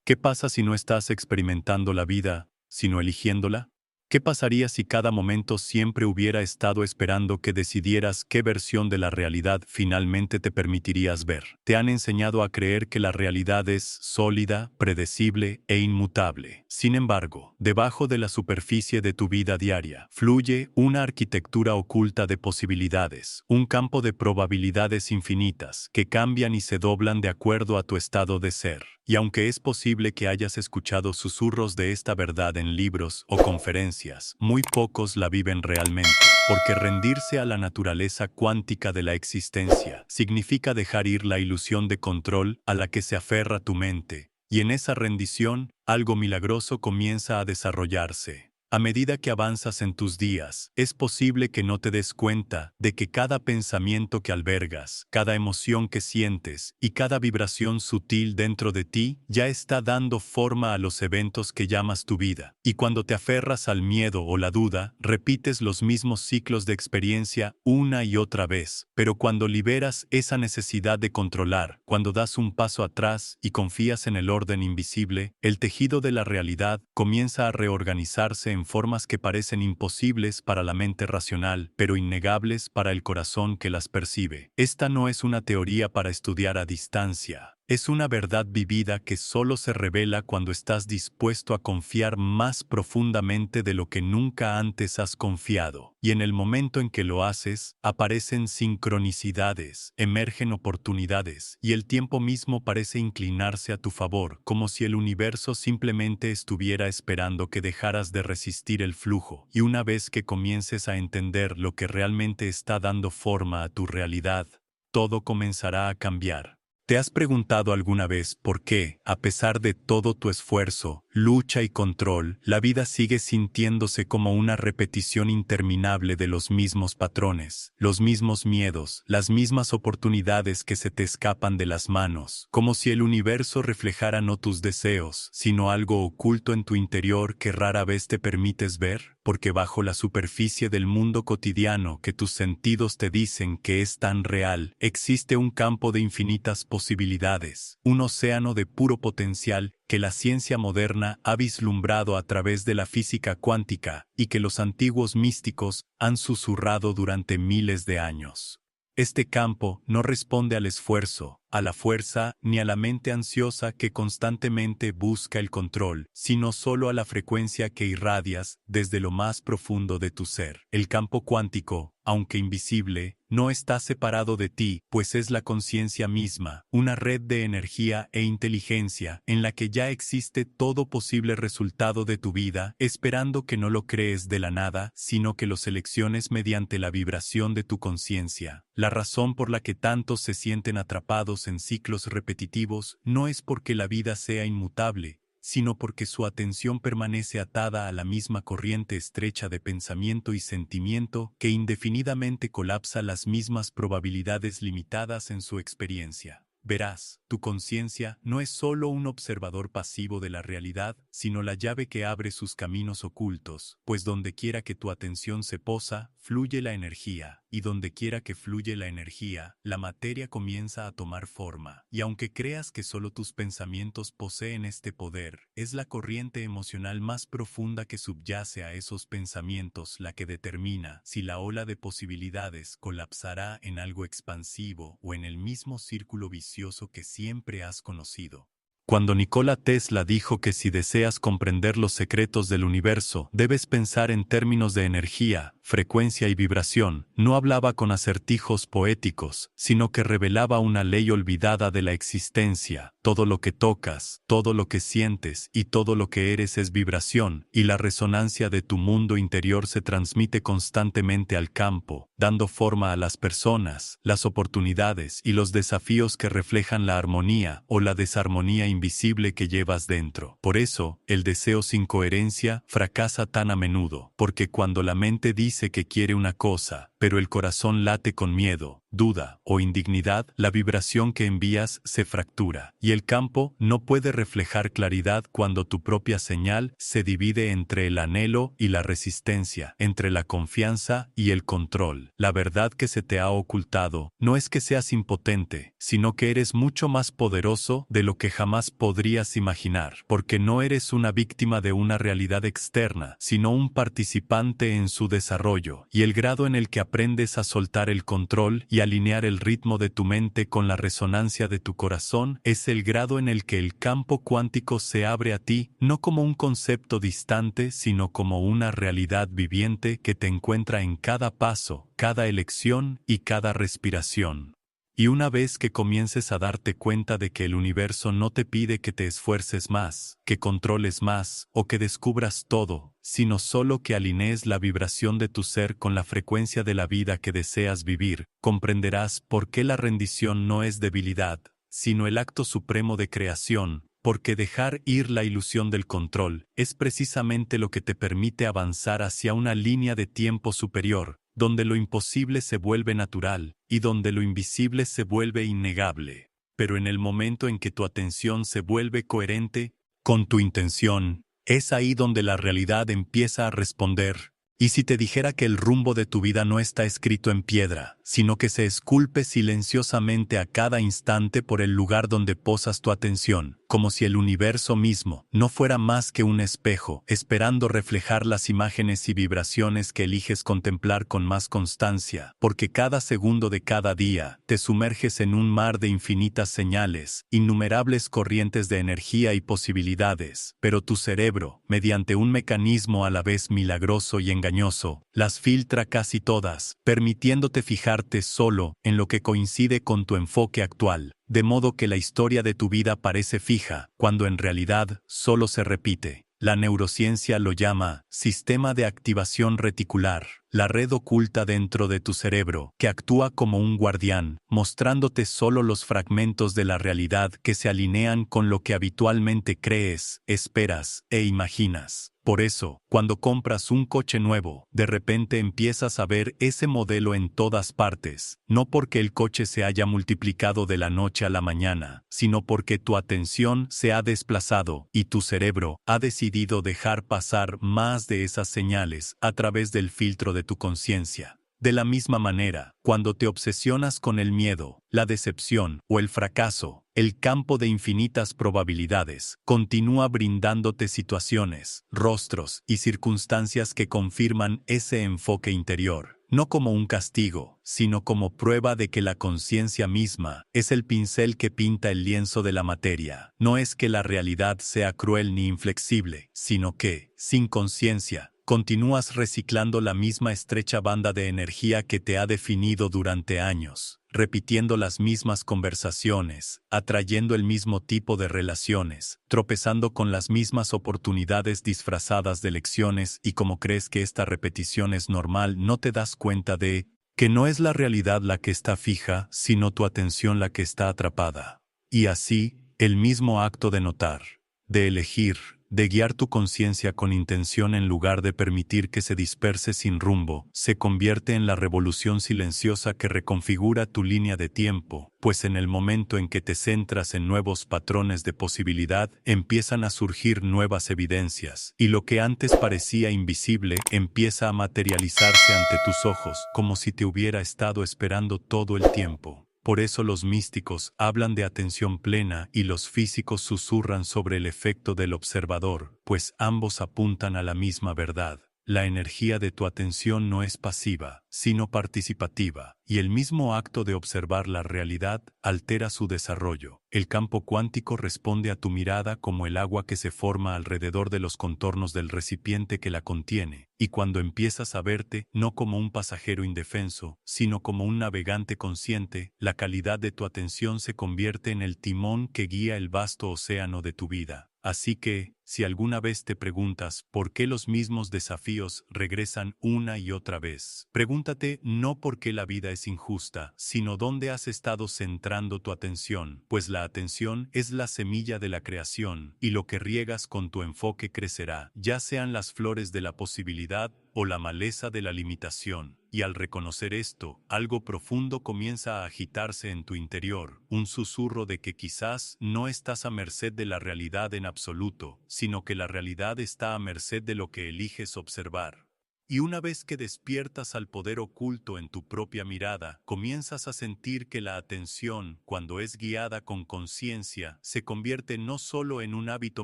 ¿Qué pasa si no estás experimentando la vida, sino eligiéndola? ¿Qué pasaría si cada momento siempre hubiera estado esperando que decidieras qué versión de la realidad finalmente te permitirías ver? Te han enseñado a creer que la realidad es sólida, predecible e inmutable. Sin embargo, debajo de la superficie de tu vida diaria, fluye una arquitectura oculta de posibilidades, un campo de probabilidades infinitas que cambian y se doblan de acuerdo a tu estado de ser. Y aunque es posible que hayas escuchado susurros de esta verdad en libros o conferencias, muy pocos la viven realmente, porque rendirse a la naturaleza cuántica de la existencia significa dejar ir la ilusión de control a la que se aferra tu mente, y en esa rendición, algo milagroso comienza a desarrollarse. A medida que avanzas en tus días, es posible que no te des cuenta de que cada pensamiento que albergas, cada emoción que sientes y cada vibración sutil dentro de ti ya está dando forma a los eventos que llamas tu vida. Y cuando te aferras al miedo o la duda, repites los mismos ciclos de experiencia una y otra vez. Pero cuando liberas esa necesidad de controlar, cuando das un paso atrás y confías en el orden invisible, el tejido de la realidad comienza a reorganizarse en formas que parecen imposibles para la mente racional, pero innegables para el corazón que las percibe. Esta no es una teoría para estudiar a distancia. Es una verdad vivida que solo se revela cuando estás dispuesto a confiar más profundamente de lo que nunca antes has confiado. Y en el momento en que lo haces, aparecen sincronicidades, emergen oportunidades, y el tiempo mismo parece inclinarse a tu favor, como si el universo simplemente estuviera esperando que dejaras de resistir el flujo. Y una vez que comiences a entender lo que realmente está dando forma a tu realidad, todo comenzará a cambiar. ¿Te has preguntado alguna vez por qué, a pesar de todo tu esfuerzo, lucha y control, la vida sigue sintiéndose como una repetición interminable de los mismos patrones, los mismos miedos, las mismas oportunidades que se te escapan de las manos, como si el universo reflejara no tus deseos, sino algo oculto en tu interior que rara vez te permites ver? Porque bajo la superficie del mundo cotidiano que tus sentidos te dicen que es tan real, existe un campo de infinitas posibilidades, un océano de puro potencial que la ciencia moderna ha vislumbrado a través de la física cuántica y que los antiguos místicos han susurrado durante miles de años. Este campo no responde al esfuerzo, a la fuerza ni a la mente ansiosa que constantemente busca el control, sino solo a la frecuencia que irradias desde lo más profundo de tu ser. El campo cuántico, aunque invisible, no está separado de ti, pues es la conciencia misma, una red de energía e inteligencia en la que ya existe todo posible resultado de tu vida, esperando que no lo crees de la nada, sino que lo selecciones mediante la vibración de tu conciencia. La razón por la que tantos se sienten atrapados en ciclos repetitivos no es porque la vida sea inmutable, sino porque su atención permanece atada a la misma corriente estrecha de pensamiento y sentimiento que indefinidamente colapsa las mismas probabilidades limitadas en su experiencia. Verás, tu conciencia no es solo un observador pasivo de la realidad, sino la llave que abre sus caminos ocultos, pues donde quiera que tu atención se posa, fluye la energía, y donde quiera que fluye la energía, la materia comienza a tomar forma. Y aunque creas que solo tus pensamientos poseen este poder, es la corriente emocional más profunda que subyace a esos pensamientos la que determina si la ola de posibilidades colapsará en algo expansivo o en el mismo círculo vicioso que siempre has conocido. Cuando Nikola Tesla dijo que si deseas comprender los secretos del universo, debes pensar en términos de energía, frecuencia y vibración, no hablaba con acertijos poéticos, sino que revelaba una ley olvidada de la existencia. Todo lo que tocas, todo lo que sientes y todo lo que eres es vibración, y la resonancia de tu mundo interior se transmite constantemente al campo, dando forma a las personas, las oportunidades y los desafíos que reflejan la armonía o la desarmonía invisible que llevas dentro. Por eso, el deseo sin coherencia fracasa tan a menudo, porque cuando la mente dice que quiere una cosa, pero el corazón late con miedo, duda o indignidad, la vibración que envías se fractura, y el campo no puede reflejar claridad cuando tu propia señal se divide entre el anhelo y la resistencia, entre la confianza y el control. La verdad que se te ha ocultado no es que seas impotente, sino que eres mucho más poderoso de lo que jamás podrías imaginar, porque no eres una víctima de una realidad externa, sino un participante en su desarrollo, y el grado en el que aprendes a soltar el control y alinear el ritmo de tu mente con la resonancia de tu corazón es el grado en el que el campo cuántico se abre a ti, no como un concepto distante, sino como una realidad viviente que te encuentra en cada paso, cada elección y cada respiración. Y una vez que comiences a darte cuenta de que el universo no te pide que te esfuerces más, que controles más o que descubras todo, sino solo que alinees la vibración de tu ser con la frecuencia de la vida que deseas vivir, comprenderás por qué la rendición no es debilidad, sino el acto supremo de creación, porque dejar ir la ilusión del control es precisamente lo que te permite avanzar hacia una línea de tiempo superior, donde lo imposible se vuelve natural y donde lo invisible se vuelve innegable. Pero en el momento en que tu atención se vuelve coherente con tu intención, es ahí donde la realidad empieza a responder. Y si te dijera que el rumbo de tu vida no está escrito en piedra, sino que se esculpe silenciosamente a cada instante por el lugar donde posas tu atención, como si el universo mismo no fuera más que un espejo, esperando reflejar las imágenes y vibraciones que eliges contemplar con más constancia, porque cada segundo de cada día te sumerges en un mar de infinitas señales, innumerables corrientes de energía y posibilidades, pero tu cerebro, mediante un mecanismo a la vez milagroso y engañoso, las filtra casi todas, permitiéndote fijarte solo en lo que coincide con tu enfoque actual, de modo que la historia de tu vida parece fija, cuando en realidad solo se repite. La neurociencia lo llama sistema de activación reticular, la red oculta dentro de tu cerebro, que actúa como un guardián, mostrándote solo los fragmentos de la realidad que se alinean con lo que habitualmente crees, esperas e imaginas. Por eso, cuando compras un coche nuevo, de repente empiezas a ver ese modelo en todas partes, no porque el coche se haya multiplicado de la noche a la mañana, sino porque tu atención se ha desplazado y tu cerebro ha decidido dejar pasar más de esas señales a través del filtro de tu conciencia. De la misma manera, cuando te obsesionas con el miedo, la decepción o el fracaso, el campo de infinitas probabilidades continúa brindándote situaciones, rostros y circunstancias que confirman ese enfoque interior, no como un castigo, sino como prueba de que la conciencia misma es el pincel que pinta el lienzo de la materia. No es que la realidad sea cruel ni inflexible, sino que, sin conciencia, continúas reciclando la misma estrecha banda de energía que te ha definido durante años, repitiendo las mismas conversaciones, atrayendo el mismo tipo de relaciones, tropezando con las mismas oportunidades disfrazadas de lecciones y como crees que esta repetición es normal, no te das cuenta de que no es la realidad la que está fija, sino tu atención la que está atrapada. Y así, el mismo acto de notar, de elegir, de guiar tu conciencia con intención en lugar de permitir que se disperse sin rumbo, se convierte en la revolución silenciosa que reconfigura tu línea de tiempo, pues en el momento en que te centras en nuevos patrones de posibilidad, empiezan a surgir nuevas evidencias, y lo que antes parecía invisible empieza a materializarse ante tus ojos, como si te hubiera estado esperando todo el tiempo. Por eso los místicos hablan de atención plena y los físicos susurran sobre el efecto del observador, pues ambos apuntan a la misma verdad. La energía de tu atención no es pasiva, sino participativa, y el mismo acto de observar la realidad altera su desarrollo. El campo cuántico responde a tu mirada como el agua que se forma alrededor de los contornos del recipiente que la contiene, y cuando empiezas a verte no como un pasajero indefenso, sino como un navegante consciente, la calidad de tu atención se convierte en el timón que guía el vasto océano de tu vida. Así que, si alguna vez te preguntas por qué los mismos desafíos regresan una y otra vez, pregúntate no por qué la vida es injusta, sino dónde has estado centrando tu atención, pues la atención es la semilla de la creación, y lo que riegas con tu enfoque crecerá, ya sean las flores de la posibilidad o la maleza de la limitación. Y al reconocer esto, algo profundo comienza a agitarse en tu interior, un susurro de que quizás no estás a merced de la realidad en absoluto, sino que la realidad está a merced de lo que eliges observar. Y una vez que despiertas al poder oculto en tu propia mirada, comienzas a sentir que la atención, cuando es guiada con conciencia, se convierte no solo en un hábito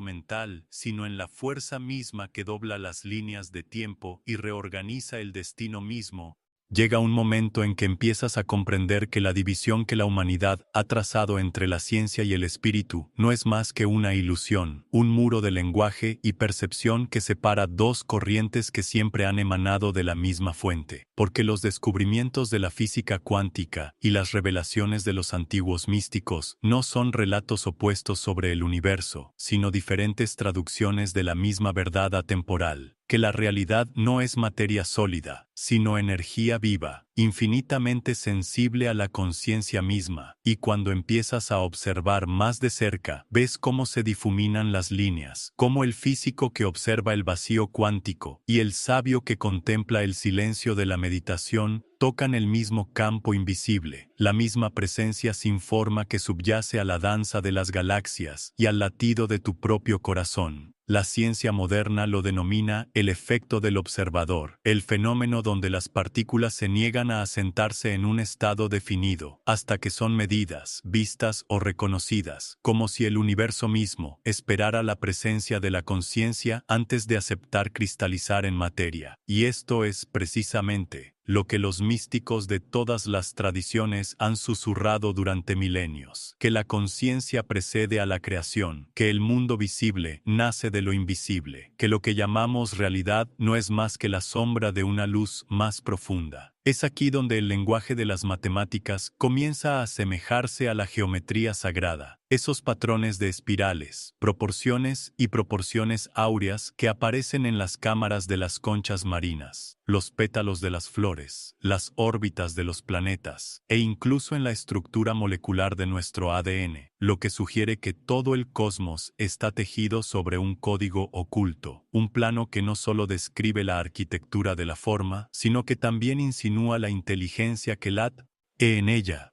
mental, sino en la fuerza misma que dobla las líneas de tiempo y reorganiza el destino mismo. Llega un momento en que empiezas a comprender que la división que la humanidad ha trazado entre la ciencia y el espíritu no es más que una ilusión, un muro de lenguaje y percepción que separa dos corrientes que siempre han emanado de la misma fuente, porque los descubrimientos de la física cuántica y las revelaciones de los antiguos místicos no son relatos opuestos sobre el universo, sino diferentes traducciones de la misma verdad atemporal, que la realidad no es materia sólida, sino energía viva, infinitamente sensible a la conciencia misma, y cuando empiezas a observar más de cerca, ves cómo se difuminan las líneas, como el físico que observa el vacío cuántico, y el sabio que contempla el silencio de la meditación, tocan el mismo campo invisible, la misma presencia sin forma que subyace a la danza de las galaxias y al latido de tu propio corazón. La ciencia moderna lo denomina el efecto del observador, el fenómeno donde las partículas se niegan a asentarse en un estado definido, hasta que son medidas, vistas o reconocidas, como si el universo mismo esperara la presencia de la conciencia antes de aceptar cristalizar en materia. Y esto es, precisamente, lo que los místicos de todas las tradiciones han susurrado durante milenios, que la conciencia precede a la creación, que el mundo visible nace de lo invisible, que lo que llamamos realidad no es más que la sombra de una luz más profunda. Es aquí donde el lenguaje de las matemáticas comienza a asemejarse a la geometría sagrada, esos patrones de espirales, proporciones y proporciones áureas que aparecen en las cámaras de las conchas marinas, los pétalos de las flores, las órbitas de los planetas, e incluso en la estructura molecular de nuestro ADN, lo que sugiere que todo el cosmos está tejido sobre un código oculto, un plano que no solo describe la arquitectura de la forma, sino que también insinúa la inteligencia que late en ella.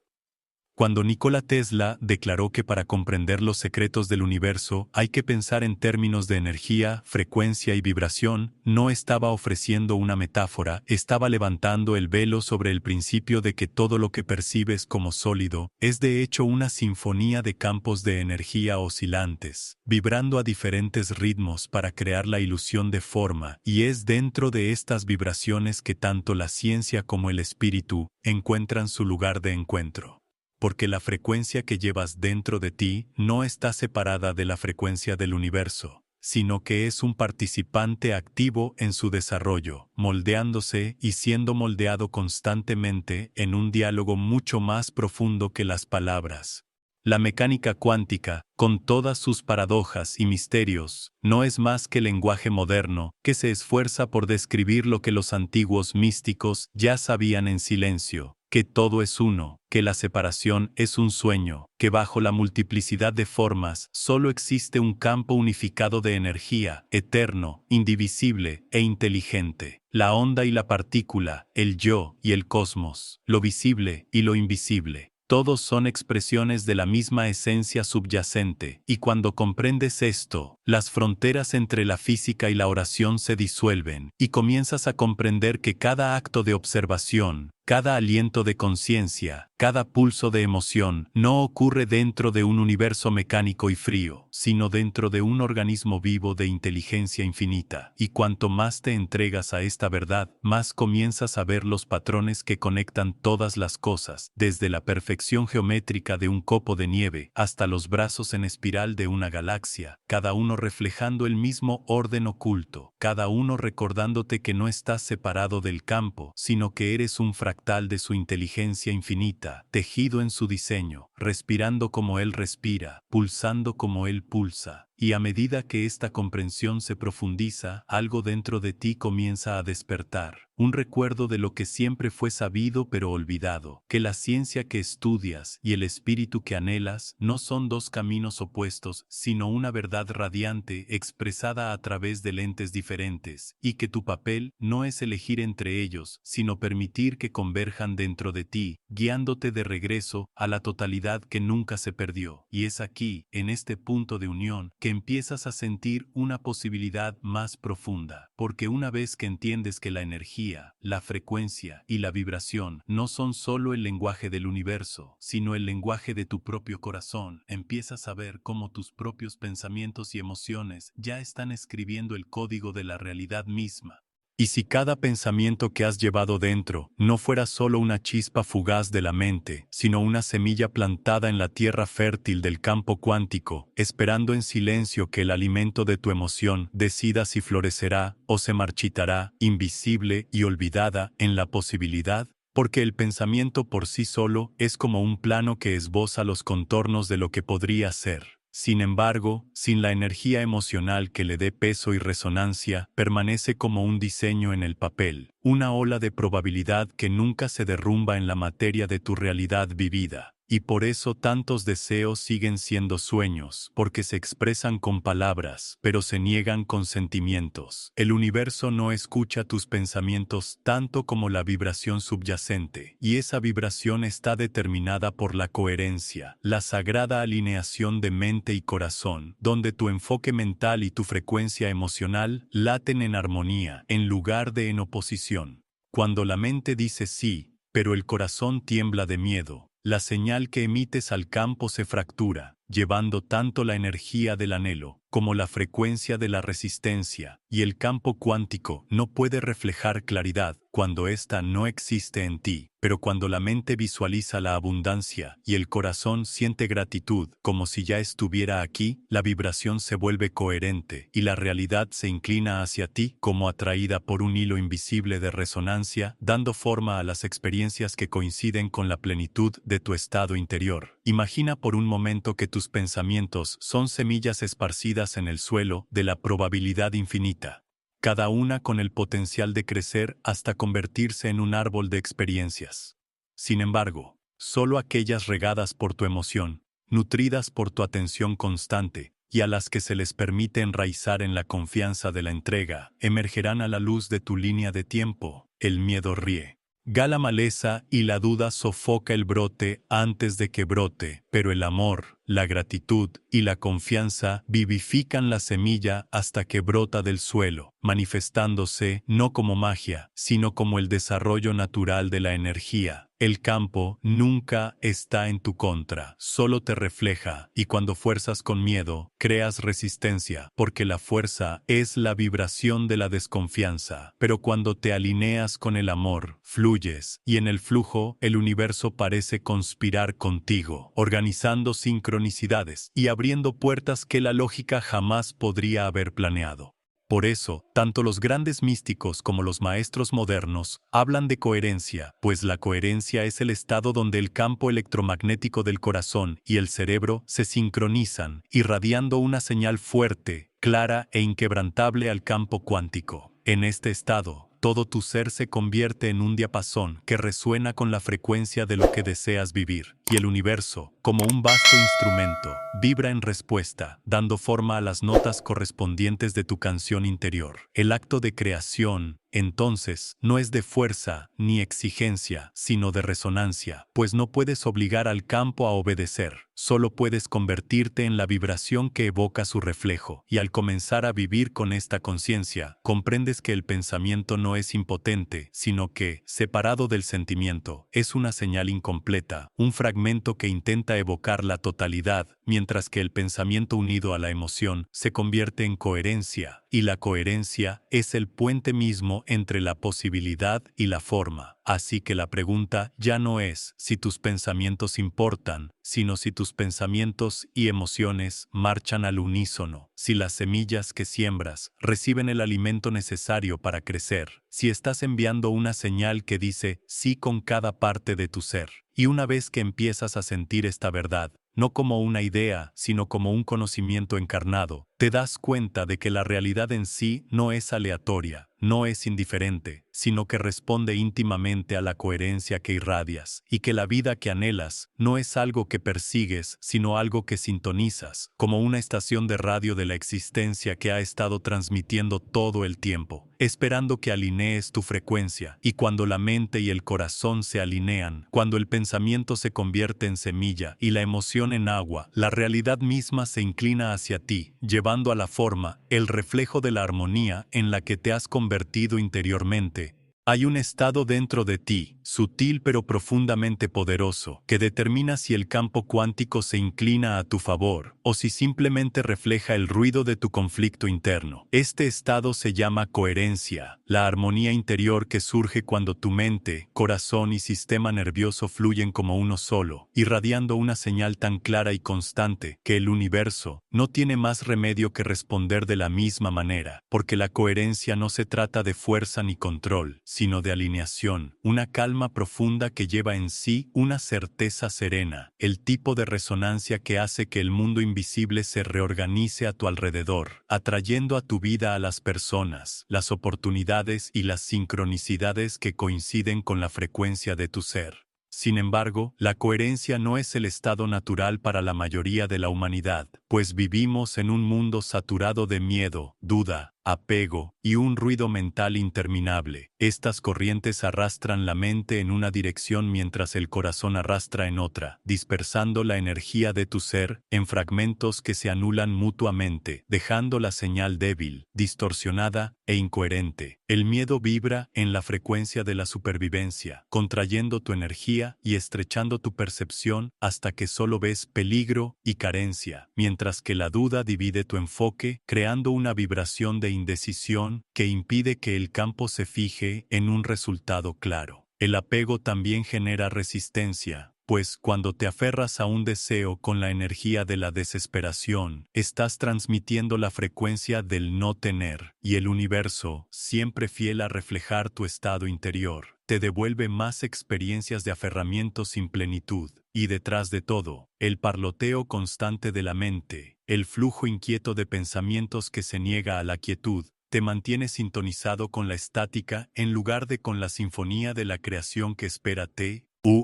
Cuando Nikola Tesla declaró que para comprender los secretos del universo hay que pensar en términos de energía, frecuencia y vibración, no estaba ofreciendo una metáfora, estaba levantando el velo sobre el principio de que todo lo que percibes como sólido es de hecho una sinfonía de campos de energía oscilantes, vibrando a diferentes ritmos para crear la ilusión de forma, y es dentro de estas vibraciones que tanto la ciencia como el espíritu encuentran su lugar de encuentro. Porque la frecuencia que llevas dentro de ti no está separada de la frecuencia del universo, sino que es un participante activo en su desarrollo, moldeándose y siendo moldeado constantemente en un diálogo mucho más profundo que las palabras. La mecánica cuántica, con todas sus paradojas y misterios, no es más que lenguaje moderno que se esfuerza por describir lo que los antiguos místicos ya sabían en silencio, que todo es uno, que la separación es un sueño, que bajo la multiplicidad de formas solo existe un campo unificado de energía, eterno, indivisible e inteligente. La onda y la partícula, el yo y el cosmos, lo visible y lo invisible. Todos son expresiones de la misma esencia subyacente, y cuando comprendes esto, las fronteras entre la física y la oración se disuelven, y comienzas a comprender que cada acto de observación, cada aliento de conciencia, cada pulso de emoción, no ocurre dentro de un universo mecánico y frío, sino dentro de un organismo vivo de inteligencia infinita. Y cuanto más te entregas a esta verdad, más comienzas a ver los patrones que conectan todas las cosas, desde la perfección geométrica de un copo de nieve hasta los brazos en espiral de una galaxia, cada uno reflejando el mismo orden oculto, cada uno recordándote que no estás separado del campo, sino que eres un fractal de su inteligencia infinita, tejido en su diseño, respirando como él respira, pulsando como él pulsa. Y a medida que esta comprensión se profundiza, algo dentro de ti comienza a despertar. Un recuerdo de lo que siempre fue sabido pero olvidado, que la ciencia que estudias y el espíritu que anhelas no son dos caminos opuestos, sino una verdad radiante expresada a través de lentes diferentes, y que tu papel no es elegir entre ellos, sino permitir que converjan dentro de ti, guiándote de regreso a la totalidad que nunca se perdió. Y es aquí, en este punto de unión, que empiezas a sentir una posibilidad más profunda, porque una vez que entiendes que la energía, la frecuencia y la vibración no son solo el lenguaje del universo, sino el lenguaje de tu propio corazón, empiezas a ver cómo tus propios pensamientos y emociones ya están escribiendo el código de la realidad misma. Y si cada pensamiento que has llevado dentro no fuera solo una chispa fugaz de la mente, sino una semilla plantada en la tierra fértil del campo cuántico, esperando en silencio que el alimento de tu emoción decida si florecerá o se marchitará, invisible y olvidada en la posibilidad, porque el pensamiento por sí solo es como un plano que esboza los contornos de lo que podría ser. Sin embargo, sin la energía emocional que le dé peso y resonancia, permanece como un diseño en el papel, una ola de probabilidad que nunca se derrumba en la materia de tu realidad vivida. Y por eso tantos deseos siguen siendo sueños, porque se expresan con palabras, pero se niegan con sentimientos. El universo no escucha tus pensamientos tanto como la vibración subyacente, y esa vibración está determinada por la coherencia, la sagrada alineación de mente y corazón, donde tu enfoque mental y tu frecuencia emocional laten en armonía, en lugar de en oposición. Cuando la mente dice sí, pero el corazón tiembla de miedo, la señal que emites al campo se fractura, llevando tanto la energía del anhelo como la frecuencia de la resistencia, y el campo cuántico no puede reflejar claridad cuando ésta no existe en ti. Pero cuando la mente visualiza la abundancia y el corazón siente gratitud como si ya estuviera aquí, la vibración se vuelve coherente y la realidad se inclina hacia ti como atraída por un hilo invisible de resonancia, dando forma a las experiencias que coinciden con la plenitud de tu estado interior. Imagina por un momento que tus pensamientos son semillas esparcidas en el suelo de la probabilidad infinita, cada una con el potencial de crecer hasta convertirse en un árbol de experiencias. Sin embargo, solo aquellas regadas por tu emoción, nutridas por tu atención constante, y a las que se les permite enraizar en la confianza de la entrega, emergerán a la luz de tu línea de tiempo. El miedo ríe. Gala maleza y la duda sofoca el brote antes de que brote, pero el amor, la gratitud y la confianza vivifican la semilla hasta que brota del suelo, manifestándose no como magia, sino como el desarrollo natural de la energía. El campo nunca está en tu contra, solo te refleja, y cuando fuerzas con miedo, creas resistencia, porque la fuerza es la vibración de la desconfianza. Pero cuando te alineas con el amor, fluyes, y en el flujo, el universo parece conspirar contigo, organizando sincronicidades y abriendo puertas que la lógica jamás podría haber planeado. Por eso, tanto los grandes místicos como los maestros modernos hablan de coherencia, pues la coherencia es el estado donde el campo electromagnético del corazón y el cerebro se sincronizan, irradiando una señal fuerte, clara e inquebrantable al campo cuántico. En este estado, todo tu ser se convierte en un diapasón que resuena con la frecuencia de lo que deseas vivir, y el universo, como un vasto instrumento, vibra en respuesta, dando forma a las notas correspondientes de tu canción interior. El acto de creación, entonces, no es de fuerza ni exigencia, sino de resonancia, pues no puedes obligar al campo a obedecer, solo puedes convertirte en la vibración que evoca su reflejo, y al comenzar a vivir con esta conciencia, comprendes que el pensamiento no es impotente, sino que, separado del sentimiento, es una señal incompleta, un fragmento que intenta evocar la totalidad, mientras que el pensamiento unido a la emoción se convierte en coherencia, y la coherencia es el puente mismo entre la posibilidad y la forma. Así que la pregunta ya no es si tus pensamientos importan, sino si tus pensamientos y emociones marchan al unísono, si las semillas que siembras reciben el alimento necesario para crecer, si estás enviando una señal que dice sí con cada parte de tu ser. Y una vez que empiezas a sentir esta verdad, no como una idea, sino como un conocimiento encarnado, te das cuenta de que la realidad en sí no es aleatoria, no es indiferente, sino que responde íntimamente a la coherencia que irradias, y que la vida que anhelas no es algo que persigues, sino algo que sintonizas, como una estación de radio de la existencia que ha estado transmitiendo todo el tiempo, esperando que alinees tu frecuencia, y cuando la mente y el corazón se alinean, cuando el pensamiento se convierte en semilla y la emoción en agua, la realidad misma se inclina hacia ti, llevando a la forma el reflejo de la armonía en la que te has convertido interiormente. Hay un estado dentro de ti, sutil pero profundamente poderoso, que determina si el campo cuántico se inclina a tu favor o si simplemente refleja el ruido de tu conflicto interno. Este estado se llama coherencia, la armonía interior que surge cuando tu mente, corazón y sistema nervioso fluyen como uno solo, irradiando una señal tan clara y constante que el universo no tiene más remedio que responder de la misma manera, porque la coherencia no se trata de fuerza ni control, sino de alineación, una calma profunda que lleva en sí una certeza serena, el tipo de resonancia que hace que el mundo invisible se reorganice a tu alrededor, atrayendo a tu vida a las personas, las oportunidades y las sincronicidades que coinciden con la frecuencia de tu ser. Sin embargo, la coherencia no es el estado natural para la mayoría de la humanidad, pues vivimos en un mundo saturado de miedo, duda, apego y un ruido mental interminable. Estas corrientes arrastran la mente en una dirección mientras el corazón arrastra en otra, dispersando la energía de tu ser en fragmentos que se anulan mutuamente, dejando la señal débil, distorsionada e incoherente. El miedo vibra en la frecuencia de la supervivencia, contrayendo tu energía y estrechando tu percepción hasta que solo ves peligro y carencia, mientras que la duda divide tu enfoque, creando una vibración de indecisión que impide que el campo se fije en un resultado claro. El apego también genera resistencia, pues cuando te aferras a un deseo con la energía de la desesperación, estás transmitiendo la frecuencia del no tener, y el universo, siempre fiel a reflejar tu estado interior, te devuelve más experiencias de aferramiento sin plenitud, y detrás de todo, el parloteo constante de la mente, el flujo inquieto de pensamientos que se niega a la quietud, te mantiene sintonizado con la estática en lugar de con la sinfonía de la creación que espera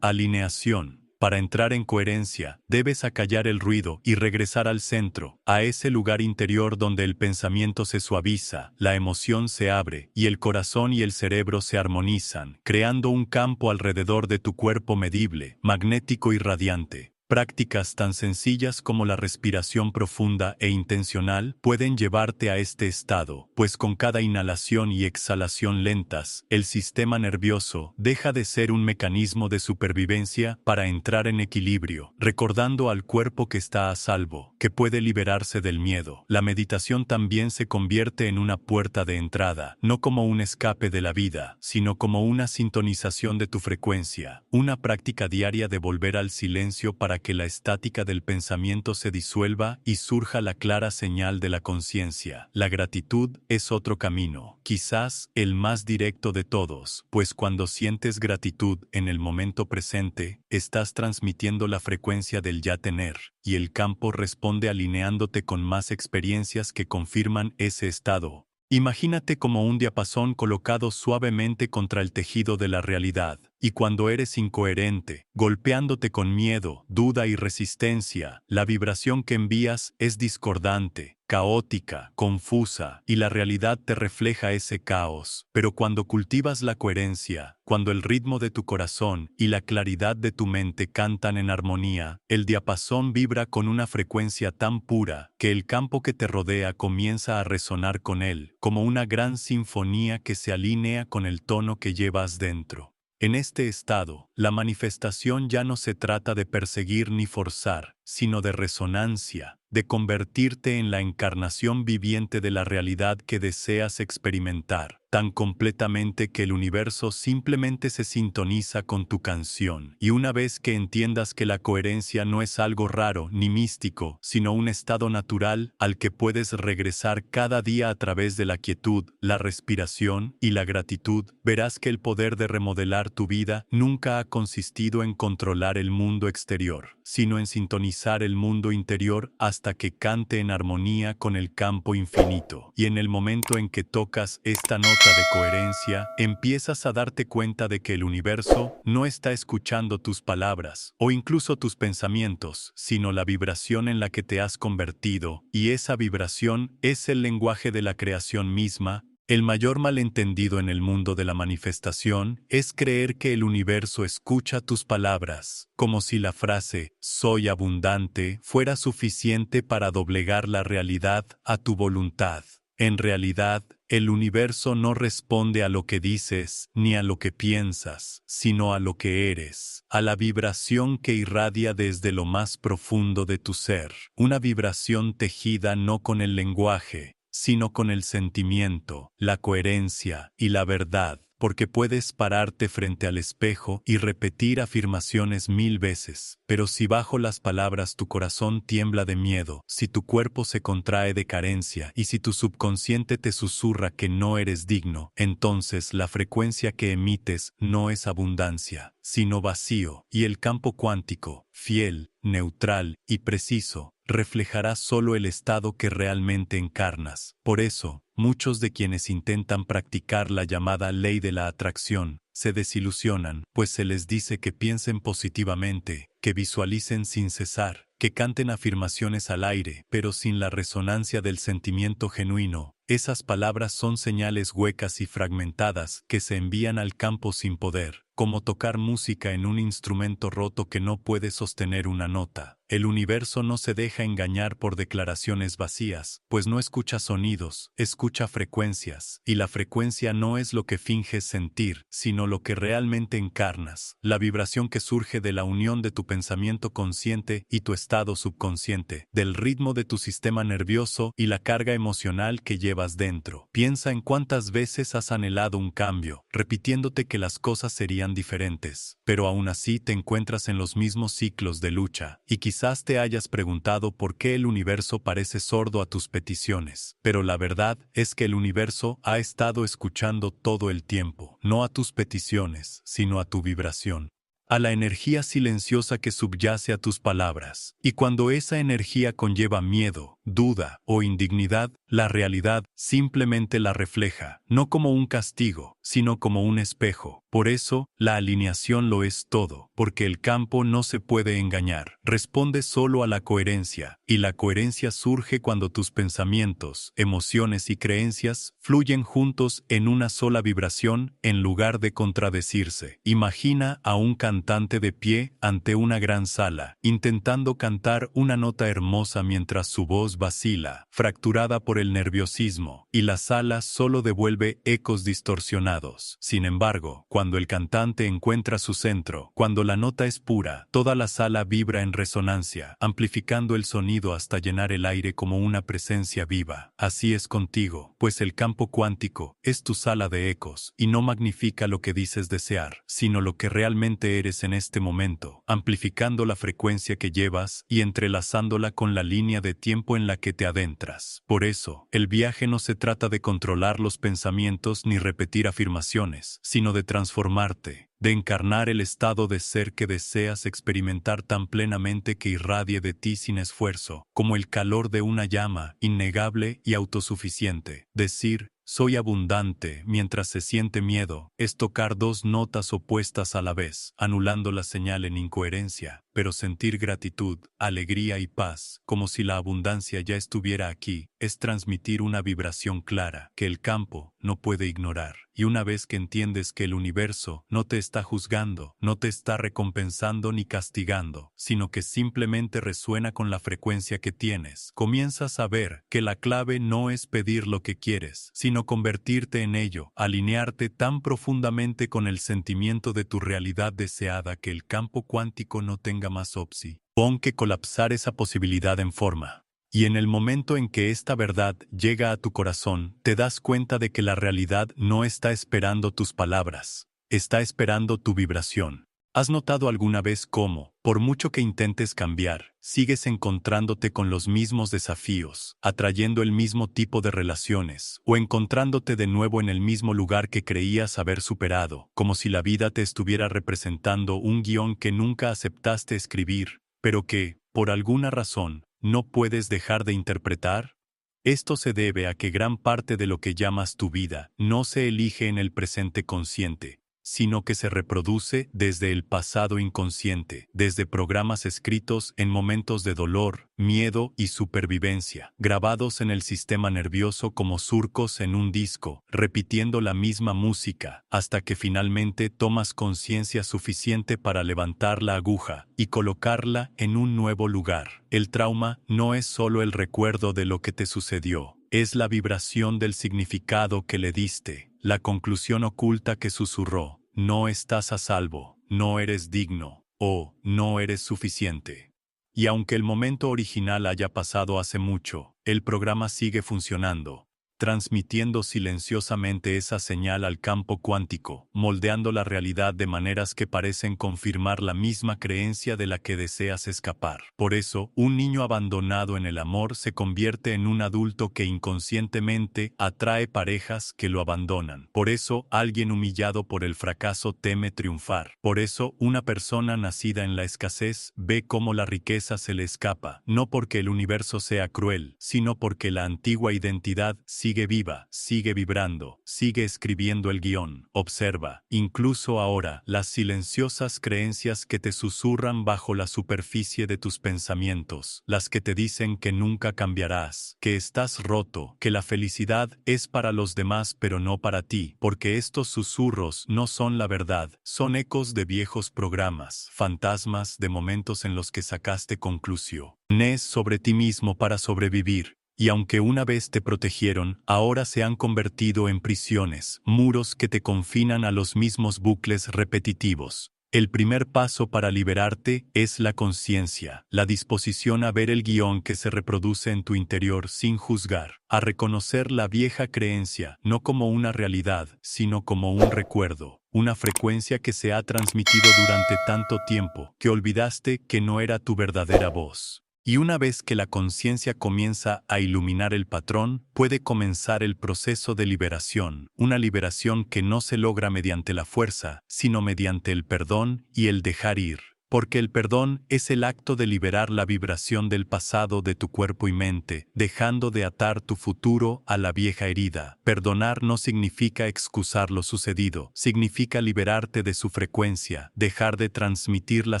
alineación. Para entrar en coherencia, debes acallar el ruido y regresar al centro, a ese lugar interior donde el pensamiento se suaviza, la emoción se abre y el corazón y el cerebro se armonizan, creando un campo alrededor de tu cuerpo medible, magnético y radiante. Prácticas tan sencillas como la respiración profunda e intencional pueden llevarte a este estado, pues con cada inhalación y exhalación lentas, el sistema nervioso deja de ser un mecanismo de supervivencia para entrar en equilibrio, recordando al cuerpo que está a salvo, que puede liberarse del miedo. La meditación también se convierte en una puerta de entrada, no como un escape de la vida, sino como una sintonización de tu frecuencia, una práctica diaria de volver al silencio para que la estática del pensamiento se disuelva y surja la clara señal de la conciencia. La gratitud es otro camino, quizás el más directo de todos, pues cuando sientes gratitud en el momento presente, estás transmitiendo la frecuencia del ya tener, y el campo responde alineándote con más experiencias que confirman ese estado. Imagínate como un diapasón colocado suavemente contra el tejido de la realidad, y cuando eres incoherente, golpeándote con miedo, duda y resistencia, la vibración que envías es discordante, caótica, confusa, y la realidad te refleja ese caos. Pero cuando cultivas la coherencia, cuando el ritmo de tu corazón y la claridad de tu mente cantan en armonía, el diapasón vibra con una frecuencia tan pura que el campo que te rodea comienza a resonar con él, como una gran sinfonía que se alinea con el tono que llevas dentro. En este estado, la manifestación ya no se trata de perseguir ni forzar, sino de resonancia, de convertirte en la encarnación viviente de la realidad que deseas experimentar. tan completamente que el universo simplemente se sintoniza con tu canción. Y una vez que entiendas que la coherencia no es algo raro ni místico, sino un estado natural al que puedes regresar cada día a través de la quietud, la respiración y la gratitud, verás que el poder de remodelar tu vida nunca ha consistido en controlar el mundo exterior, sino en sintonizar el mundo interior hasta que cante en armonía con el campo infinito. Y en el momento en que tocas esta nota de coherencia, empiezas a darte cuenta de que el universo no está escuchando tus palabras o incluso tus pensamientos, sino la vibración en la que te has convertido, y esa vibración es el lenguaje de la creación misma. El mayor malentendido en el mundo de la manifestación es creer que el universo escucha tus palabras, como si la frase «soy abundante» fuera suficiente para doblegar la realidad a tu voluntad. En realidad, el universo no responde a lo que dices ni a lo que piensas, sino a lo que eres, a la vibración que irradia desde lo más profundo de tu ser, una vibración tejida no con el lenguaje, sino con el sentimiento, la coherencia y la verdad, porque puedes pararte frente al espejo y repetir afirmaciones 1000 veces, pero si bajo las palabras tu corazón tiembla de miedo, si tu cuerpo se contrae de carencia y si tu subconsciente te susurra que no eres digno, entonces la frecuencia que emites no es abundancia, sino vacío, y el campo cuántico, fiel, neutral y preciso, reflejará solo el estado que realmente encarnas. Por eso, muchos de quienes intentan practicar la llamada ley de la atracción se desilusionan, pues se les dice que piensen positivamente, que visualicen sin cesar, que canten afirmaciones al aire, pero sin la resonancia del sentimiento genuino. Esas palabras son señales huecas y fragmentadas que se envían al campo sin poder, como tocar música en un instrumento roto que no puede sostener una nota. El universo no se deja engañar por declaraciones vacías, pues no escucha sonidos, escucha frecuencias, y la frecuencia no es lo que finges sentir, sino lo que realmente encarnas, la vibración que surge de la unión de tu pensamiento consciente y tu estado subconsciente, del ritmo de tu sistema nervioso y la carga emocional que llevas dentro. Piensa en cuántas veces has anhelado un cambio, repitiéndote que las cosas serían diferentes, pero aún así te encuentras en los mismos ciclos de lucha, y quizás te hayas preguntado por qué el universo parece sordo a tus peticiones, pero la verdad es que el universo ha estado escuchando todo el tiempo, no a tus peticiones, sino a tu vibración, a la energía silenciosa que subyace a tus palabras. Y cuando esa energía conlleva miedo, duda o indignidad, la realidad simplemente la refleja, no como un castigo, sino como un espejo. Por eso, la alineación lo es todo, porque el campo no se puede engañar, responde solo a la coherencia, y la coherencia surge cuando tus pensamientos, emociones y creencias fluyen juntos en una sola vibración en lugar de contradecirse. Imagina a un cantante de pie ante una gran sala, intentando cantar una nota hermosa mientras su voz vacila, fracturada por el nerviosismo, y la sala solo devuelve ecos distorsionados. Sin embargo, cuando el cantante encuentra su centro, cuando la nota es pura, toda la sala vibra en resonancia, amplificando el sonido hasta llenar el aire como una presencia viva. Así es contigo, pues el campo cuántico es tu sala de ecos, y no magnifica lo que dices desear, sino lo que realmente eres en este momento, amplificando la frecuencia que llevas y entrelazándola con la línea de tiempo en la que te adentras. Por eso, el viaje no se trata de controlar los pensamientos ni repetir afirmaciones, sino de transformarte, de encarnar el estado de ser que deseas experimentar tan plenamente que irradie de ti sin esfuerzo, como el calor de una llama, innegable y autosuficiente. Decir, soy abundante, mientras se siente miedo, es tocar dos notas opuestas a la vez, anulando la señal en incoherencia, pero sentir gratitud, alegría y paz, como si la abundancia ya estuviera aquí, es transmitir una vibración clara, que el campo no puede ignorar. Y una vez que entiendes que el universo no te está juzgando, no te está recompensando ni castigando, sino que simplemente resuena con la frecuencia que tienes, comienzas a ver que la clave no es pedir lo que quieres, sino convertirte en ello, alinearte tan profundamente con el sentimiento de tu realidad deseada que el campo cuántico no tenga más opción que colapsar esa posibilidad en forma. Y en el momento en que esta verdad llega a tu corazón, te das cuenta de que la realidad no está esperando tus palabras, está esperando tu vibración. ¿Has notado alguna vez cómo, por mucho que intentes cambiar, sigues encontrándote con los mismos desafíos, atrayendo el mismo tipo de relaciones, o encontrándote de nuevo en el mismo lugar que creías haber superado, como si la vida te estuviera representando un guión que nunca aceptaste escribir, pero que, por alguna razón, no puedes dejar de interpretar? Esto se debe a que gran parte de lo que llamas tu vida no se elige en el presente consciente, sino que se reproduce desde el pasado inconsciente, desde programas escritos en momentos de dolor, miedo y supervivencia, grabados en el sistema nervioso como surcos en un disco, repitiendo la misma música, hasta que finalmente tomas conciencia suficiente para levantar la aguja y colocarla en un nuevo lugar. El trauma no es solo el recuerdo de lo que te sucedió, es la vibración del significado que le diste, la conclusión oculta que susurró: no estás a salvo, no eres digno, o no eres suficiente. Y aunque el momento original haya pasado hace mucho, el programa sigue funcionando, transmitiendo silenciosamente esa señal al campo cuántico, moldeando la realidad de maneras que parecen confirmar la misma creencia de la que deseas escapar. Por eso, un niño abandonado en el amor se convierte en un adulto que inconscientemente atrae parejas que lo abandonan. Por eso, alguien humillado por el fracaso teme triunfar. Por eso, una persona nacida en la escasez ve cómo la riqueza se le escapa, no porque el universo sea cruel, sino porque la antigua identidad sigue viva, sigue vibrando, sigue escribiendo el guión. Observa, incluso ahora, las silenciosas creencias que te susurran bajo la superficie de tus pensamientos, las que te dicen que nunca cambiarás, que estás roto, que la felicidad es para los demás pero no para ti, porque estos susurros no son la verdad, son ecos de viejos programas, fantasmas de momentos en los que sacaste conclusiones sobre ti mismo para sobrevivir. Y aunque una vez te protegieron, ahora se han convertido en prisiones, muros que te confinan a los mismos bucles repetitivos. El primer paso para liberarte es la conciencia, la disposición a ver el guión que se reproduce en tu interior sin juzgar, a reconocer la vieja creencia no como una realidad, sino como un recuerdo, una frecuencia que se ha transmitido durante tanto tiempo que olvidaste que no era tu verdadera voz. Y una vez que la conciencia comienza a iluminar el patrón, puede comenzar el proceso de liberación, una liberación que no se logra mediante la fuerza, sino mediante el perdón y el dejar ir. Porque el perdón es el acto de liberar la vibración del pasado de tu cuerpo y mente, dejando de atar tu futuro a la vieja herida. Perdonar no significa excusar lo sucedido, significa liberarte de su frecuencia, dejar de transmitir la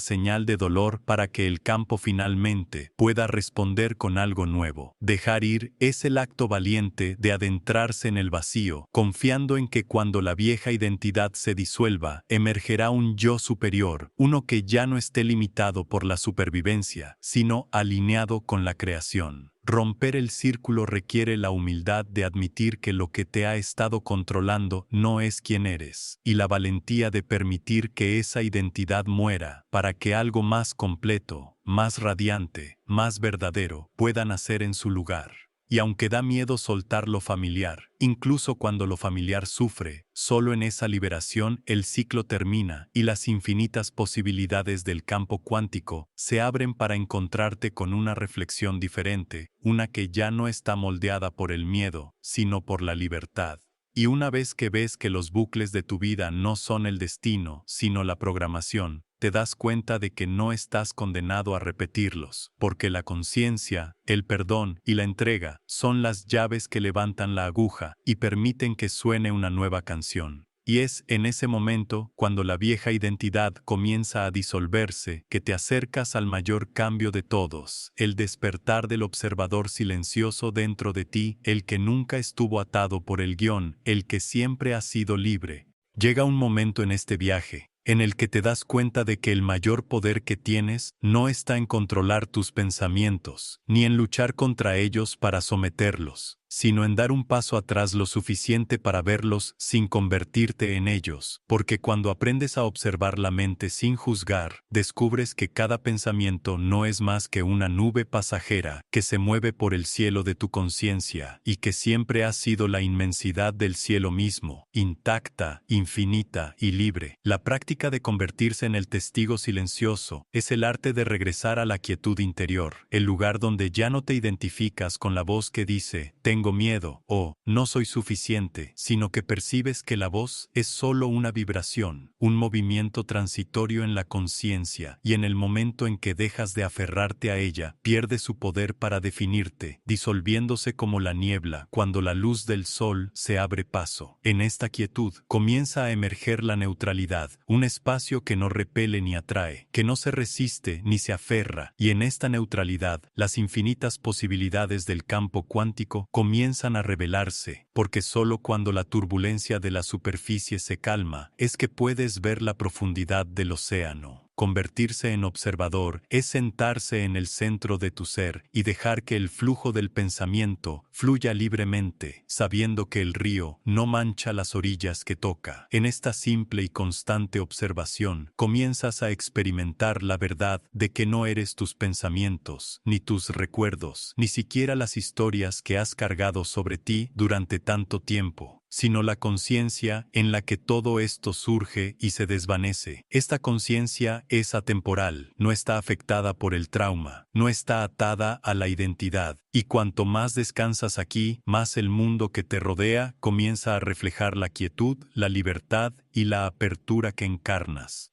señal de dolor para que el campo finalmente pueda responder con algo nuevo. Dejar ir es el acto valiente de adentrarse en el vacío, confiando en que cuando la vieja identidad se disuelva, emergerá un yo superior, uno que ya no esté limitado por la supervivencia, sino alineado con la creación. Romper el círculo requiere la humildad de admitir que lo que te ha estado controlando no es quien eres, y la valentía de permitir que esa identidad muera, para que algo más completo, más radiante, más verdadero, pueda nacer en su lugar. Y aunque da miedo soltar lo familiar, incluso cuando lo familiar sufre, solo en esa liberación el ciclo termina y las infinitas posibilidades del campo cuántico se abren para encontrarte con una reflexión diferente, una que ya no está moldeada por el miedo, sino por la libertad. Y una vez que ves que los bucles de tu vida no son el destino, sino la programación, te das cuenta de que no estás condenado a repetirlos, porque la conciencia, el perdón y la entrega son las llaves que levantan la aguja y permiten que suene una nueva canción. Y es en ese momento, cuando la vieja identidad comienza a disolverse, que te acercas al mayor cambio de todos, el despertar del observador silencioso dentro de ti, el que nunca estuvo atado por el guión, el que siempre ha sido libre. Llega un momento en este viaje, en el que te das cuenta de que el mayor poder que tienes no está en controlar tus pensamientos, ni en luchar contra ellos para someterlos, sino en dar un paso atrás lo suficiente para verlos sin convertirte en ellos, porque cuando aprendes a observar la mente sin juzgar, descubres que cada pensamiento no es más que una nube pasajera que se mueve por el cielo de tu conciencia y que siempre ha sido la inmensidad del cielo mismo, intacta, infinita y libre. La práctica de convertirse en el testigo silencioso es el arte de regresar a la quietud interior, el lugar donde ya no te identificas con la voz que dice, tengo miedo, o no soy suficiente, sino que percibes que la voz es solo una vibración, un movimiento transitorio en la conciencia, y en el momento en que dejas de aferrarte a ella, pierde su poder para definirte, disolviéndose como la niebla cuando la luz del sol se abre paso. En esta quietud comienza a emerger la neutralidad, un espacio que no repele ni atrae, que no se resiste ni se aferra, y en esta neutralidad, las infinitas posibilidades del campo cuántico comienzan a revelarse, porque solo cuando la turbulencia de la superficie se calma, es que puedes ver la profundidad del océano. Convertirse en observador es sentarse en el centro de tu ser y dejar que el flujo del pensamiento fluya libremente, sabiendo que el río no mancha las orillas que toca. En esta simple y constante observación, comienzas a experimentar la verdad de que no eres tus pensamientos, ni tus recuerdos, ni siquiera las historias que has cargado sobre ti durante tanto tiempo, sino la conciencia en la que todo esto surge y se desvanece. Esta conciencia es atemporal, no está afectada por el trauma, no está atada a la identidad, y cuanto más descansas aquí, más el mundo que te rodea comienza a reflejar la quietud, la libertad y la apertura que encarnas.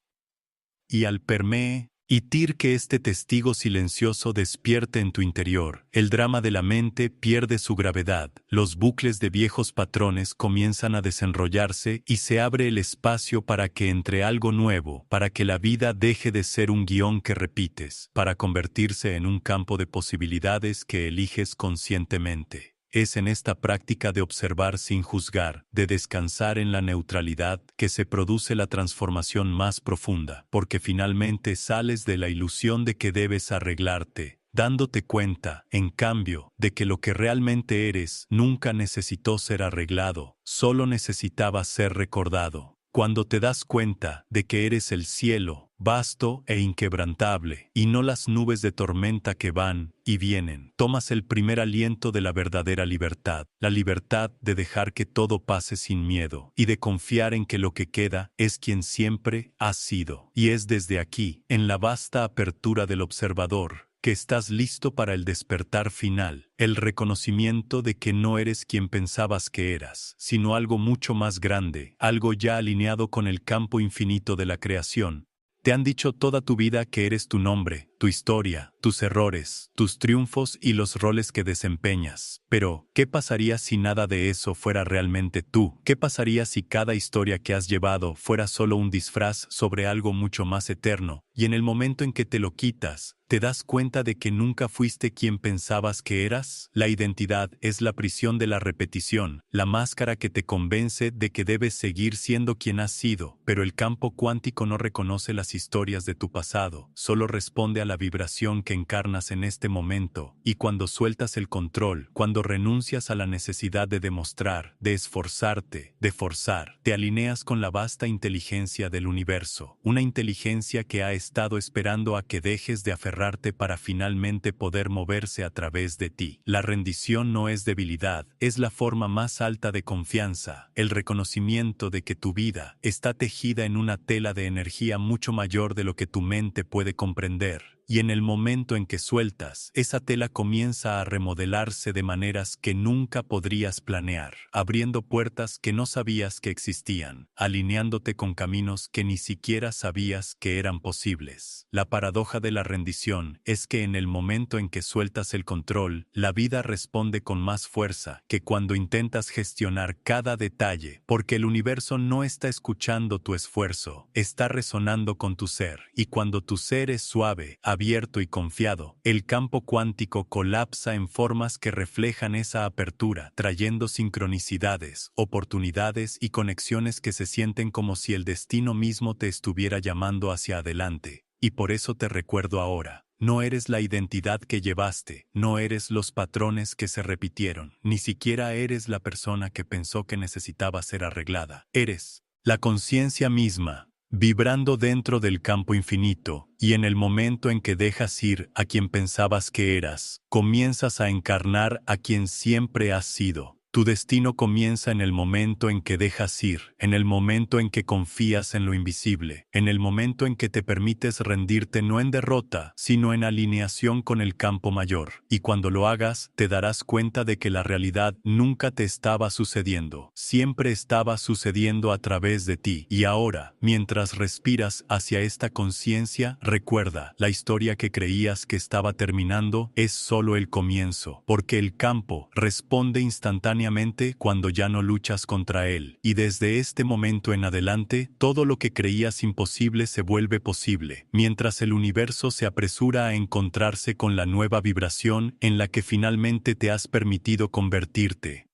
Y al permitir que este testigo silencioso despierte en tu interior, el drama de la mente pierde su gravedad, los bucles de viejos patrones comienzan a desenrollarse y se abre el espacio para que entre algo nuevo, para que la vida deje de ser un guión que repites, para convertirse en un campo de posibilidades que eliges conscientemente. Es en esta práctica de observar sin juzgar, de descansar en la neutralidad, que se produce la transformación más profunda, porque finalmente sales de la ilusión de que debes arreglarte, dándote cuenta, en cambio, de que lo que realmente eres nunca necesitó ser arreglado, solo necesitaba ser recordado. Cuando te das cuenta de que eres el cielo, vasto e inquebrantable, y no las nubes de tormenta que van y vienen, tomas el primer aliento de la verdadera libertad, la libertad de dejar que todo pase sin miedo, y de confiar en que lo que queda es quien siempre has sido. Y es desde aquí, en la vasta apertura del observador, que estás listo para el despertar final, el reconocimiento de que no eres quien pensabas que eras, sino algo mucho más grande, algo ya alineado con el campo infinito de la creación. Te han dicho toda tu vida que eres tu nombre, tu historia, tus errores, tus triunfos y los roles que desempeñas. Pero, ¿qué pasaría si nada de eso fuera realmente tú? ¿Qué pasaría si cada historia que has llevado fuera solo un disfraz sobre algo mucho más eterno? Y en el momento en que te lo quitas, ¿te das cuenta de que nunca fuiste quien pensabas que eras? La identidad es la prisión de la repetición, la máscara que te convence de que debes seguir siendo quien has sido, pero el campo cuántico no reconoce las historias de tu pasado, solo responde a la vibración que encarnas en este momento, y cuando sueltas el control, cuando renuncias a la necesidad de demostrar, de esforzarte, de forzar, te alineas con la vasta inteligencia del universo, una inteligencia que ha estado esperando a que dejes de aferrarte para finalmente poder moverse a través de ti. La rendición no es debilidad, es la forma más alta de confianza, el reconocimiento de que tu vida está tejida en una tela de energía mucho mayor de lo que tu mente puede comprender. Y en el momento en que sueltas, esa tela comienza a remodelarse de maneras que nunca podrías planear, abriendo puertas que no sabías que existían, alineándote con caminos que ni siquiera sabías que eran posibles. La paradoja de la rendición es que en el momento en que sueltas el control, la vida responde con más fuerza que cuando intentas gestionar cada detalle, porque el universo no está escuchando tu esfuerzo, está resonando con tu ser, y cuando tu ser es suave, abierto y confiado, el campo cuántico colapsa en formas que reflejan esa apertura, trayendo sincronicidades, oportunidades y conexiones que se sienten como si el destino mismo te estuviera llamando hacia adelante. Y por eso te recuerdo ahora, No eres la identidad que llevaste, no eres los patrones que se repitieron, ni siquiera eres la persona que pensó que necesitaba ser arreglada. Eres la conciencia misma, vibrando dentro del campo infinito, y en el momento en que dejas ir a quien pensabas que eras, comienzas a encarnar a quien siempre has sido. Tu destino comienza en el momento en que dejas ir, en el momento en que confías en lo invisible, en el momento en que te permites rendirte no en derrota, sino en alineación con el campo mayor. Y cuando lo hagas, te darás cuenta de que la realidad nunca te estaba sucediendo, siempre estaba sucediendo a través de ti. Y ahora, mientras respiras hacia esta conciencia, recuerda, la historia que creías que estaba terminando es solo el comienzo, porque el campo responde instantáneamente cuando ya no luchas contra él, y desde este momento en adelante, todo lo que creías imposible se vuelve posible, mientras el universo se apresura a encontrarse con la nueva vibración en la que finalmente te has permitido convertirte.